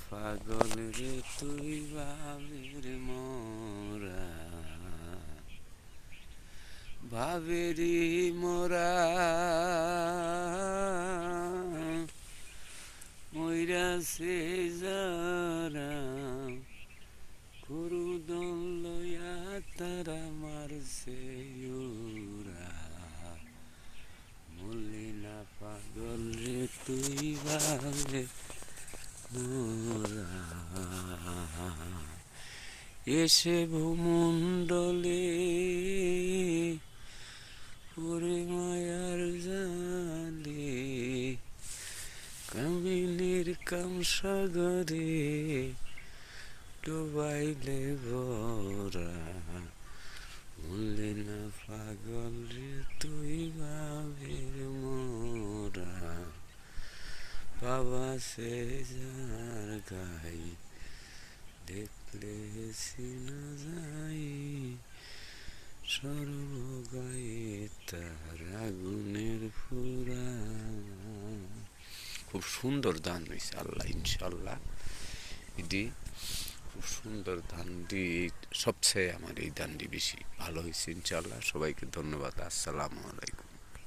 পাগল রে তুই ভাবের মোরা ভাবেরি মোরা মইরাছে যারা গরু দল লইয়া তারা মারছে ওরা বললি না পাগল রে তুই ভাবে মোরা এসে ভূমণ্ডলে ওরে মায়ার জালে কামিনীর কাম সাগরে ডুবাইলে ভরা বললি না পাগল রে তুই ভাবের মোরা বাবা সে যার গাই দেখলে সিনা যাই সর্বগায়ে তার আগুনের ফুরা। খুব সুন্দর গান হয়েছে আল্লাহ ইনশাল্লাহ। এটি খুব সুন্দর গানটি, সবচেয়ে আমার এই গানটি বেশি ভালো হয়েছে ইনশাল্লাহ। সবাইকে ধন্যবাদ। আসসালামু আলাইকুম।